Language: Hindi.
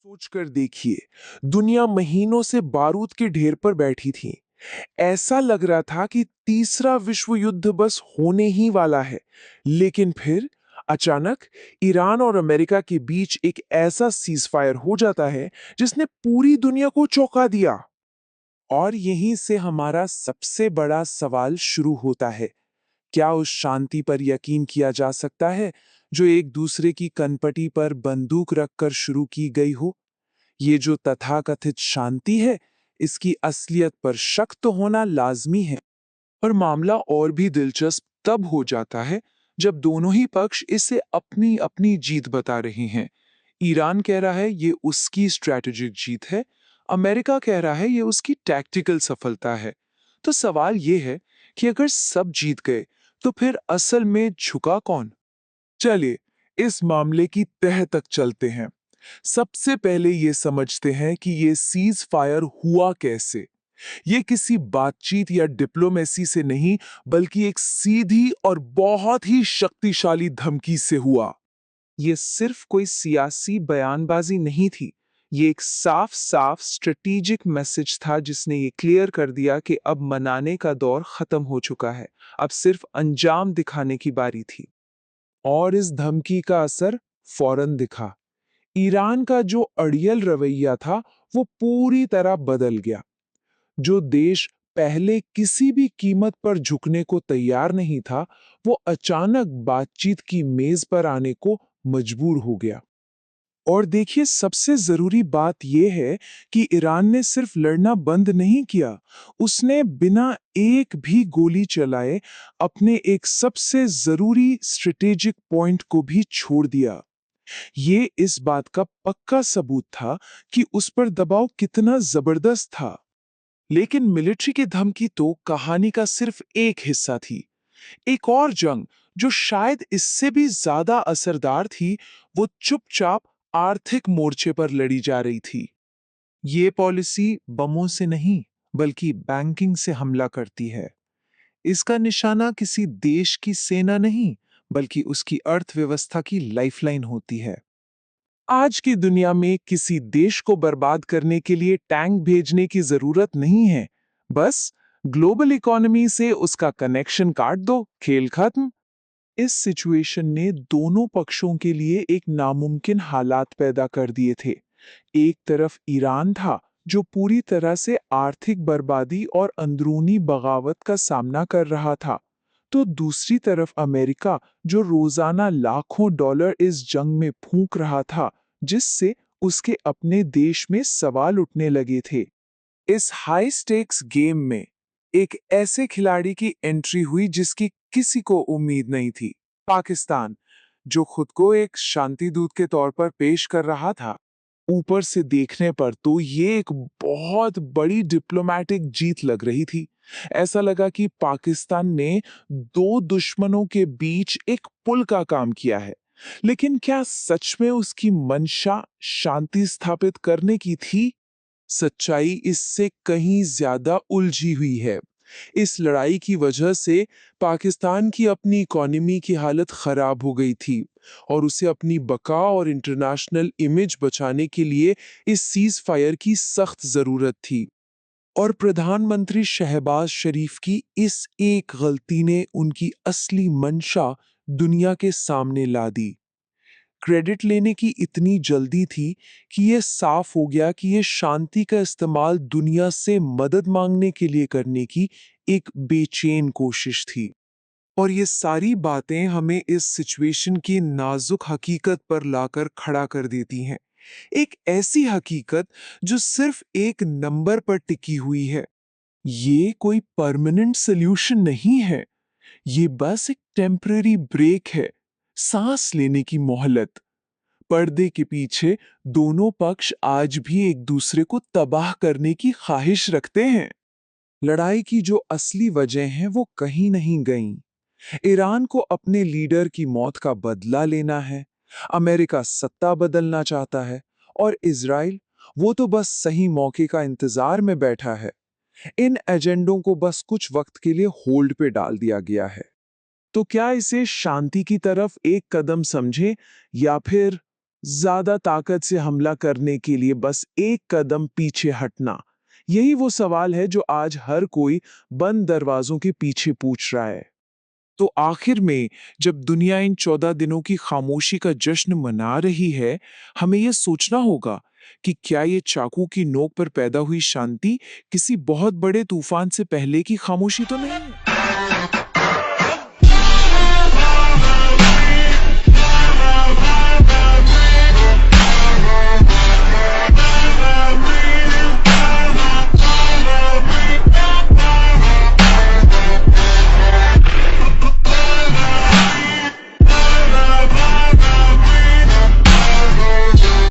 सोचकर देखिए, दुनिया महीनों से बारूद के ढेर पर बैठी थी। ऐसा लग रहा था कि तीसरा विश्व युद्ध बस होने ही वाला है। लेकिन फिर अचानक ईरान और अमेरिका के बीच एक ऐसा सीजफायर हो जाता है जिसने पूरी दुनिया को चौंका दिया। और यहीं से हमारा सबसे बड़ा सवाल शुरू होता है। क्या उस शांति पर यकीन किया जा सकता है जो एक दूसरे की कनपटी पर बंदूक रखकर शुरू की गई हो? ये जो तथाकथित शांति है, इसकी असलियत पर शक तो होना लाजमी है। और मामला और भी दिलचस्प तब हो जाता है जब दोनों ही पक्ष इसे अपनी अपनी जीत बता रहे हैं। ईरान कह रहा है ये उसकी स्ट्रैटेजिक जीत है, अमेरिका कह रहा है ये उसकी टैक्टिकल सफलता है। तो सवाल ये है कि अगर सब जीत गए तो फिर असल में झुका कौन? चलिए इस मामले की तह तक चलते हैं। सबसे पहले ये समझते हैं कि ये सीज फायर हुआ कैसे। ये किसी बातचीत या डिप्लोमेसी से नहीं, बल्कि एक सीधी और बहुत ही शक्तिशाली धमकी से हुआ। ये सिर्फ कोई सियासी बयानबाजी नहीं थी। ये एक साफ साफ स्ट्रेटेजिक मैसेज था जिसने ये क्लियर कर दिया कि अब मनाने का दौर खत्म हो चुका है। अब सिर्फ अंजाम दिखाने की बारी थी। और इस धमकी का असर फौरन दिखा। ईरान का जो अड़ियल रवैया था वो पूरी तरह बदल गया। जो देश पहले किसी भी कीमत पर झुकने को तैयार नहीं था, वो अचानक बातचीत की मेज पर आने को मजबूर हो गया। और देखिए, सबसे जरूरी बात यह है कि ईरान ने सिर्फ लड़ना बंद नहीं किया, उसने बिना एक भी गोली चलाए अपने एक सबसे जरूरी स्ट्रेटेजिक पॉइंट को भी छोड़ दिया। ये इस बात का पक्का सबूत था कि उस पर दबाव कितना जबरदस्त था। लेकिन मिलिट्री की धमकी तो कहानी का सिर्फ एक हिस्सा थी। एक और जंग जो शायद इससे भी ज्यादा असरदार थी, वो चुपचाप आर्थिक मोर्चे पर लड़ी जा रही थी। ये पॉलिसी बमों से नहीं, बल्कि बैंकिंग से हमला करती है। इसका निशाना किसी देश की सेना नहीं, बल्कि उसकी अर्थव्यवस्था की लाइफलाइन होती है। आज की दुनिया में किसी देश को बर्बाद करने के लिए टैंक भेजने की जरूरत नहीं है। बस ग्लोबल इकोनॉमी से उसका कनेक्शन काट दो, खेल खत्म। इस सिचुएशन ने दोनों पक्षों के लिए एक नामुमकिन हालात पैदा कर दिए थे। एक तरफ ईरान था जो पूरी तरह से आर्थिक बर्बादी और अंदरूनी बगावत का सामना कर रहा था, तो दूसरी तरफ अमेरिका जो रोजाना लाखों डॉलर इस जंग में फूंक रहा था, जिससे उसके अपने देश में सवाल उठने लगे थे। इस हाई स्टेक्स गेम में एक ऐसे खिलाड़ी की एंट्री हुई जिसकी किसी को उम्मीद नहीं थी। पाकिस्तान, जो खुद को एक शांति दूत के तौर पर पेश कर रहा था। ऊपर से देखने पर तो ये एक बहुत बड़ी डिप्लोमैटिक जीत लग रही थी। ऐसा लगा कि पाकिस्तान ने दो दुश्मनों के बीच एक पुल का काम किया है। लेकिन क्या सच में उसकी मंशा शांति स्थापित करने की थी? सच्चाई इससे कहीं ज्यादा उलझी हुई है। इस लड़ाई की वजह से पाकिस्तान की अपनी इकोनॉमी की हालत खराब हो गई थी और उसे अपनी बका और इंटरनेशनल इमेज बचाने के लिए इस सीज फायर की सख्त जरूरत थी। और प्रधानमंत्री शहबाज शरीफ की इस एक गलती ने उनकी असली मंशा दुनिया के सामने ला दी। क्रेडिट लेने की इतनी जल्दी थी कि यह साफ हो गया कि यह शांति का इस्तेमाल दुनिया से मदद मांगने के लिए करने की एक बेचैन कोशिश थी। और ये सारी बातें हमें इस सिचुएशन की नाजुक हकीकत पर लाकर खड़ा कर देती हैं। एक ऐसी हकीकत जो सिर्फ एक नंबर पर टिकी हुई है। ये कोई परमानेंट सॉल्यूशन नहीं है। ये बस एक टेम्पररी ब्रेक है, सांस लेने की मोहलत। पर्दे के पीछे दोनों पक्ष आज भी एक दूसरे को तबाह करने की ख्वाहिश रखते हैं। लड़ाई की जो असली वजह है वो कहीं नहीं गई। ईरान को अपने लीडर की मौत का बदला लेना है, अमेरिका सत्ता बदलना चाहता है, और इजराइल, वो तो बस सही मौके का इंतजार में बैठा है। इन एजेंडों को बस कुछ वक्त के लिए होल्ड पे डाल दिया गया है। तो क्या इसे शांति की तरफ एक कदम समझे, या फिर ज्यादा ताकत से हमला करने के लिए बस एक कदम पीछे हटना। यही वो सवाल है जो आज हर कोई बंद दरवाजों के पीछे पूछ रहा है। तो आखिर में जब दुनिया इन 14 दिनों की खामोशी का जश्न मना रही है, हमें यह सोचना होगा कि क्या ये चाकू की नोक पर पैदा हुई शांति किसी बहुत बड़े तूफान से पहले की खामोशी तो नहीं है।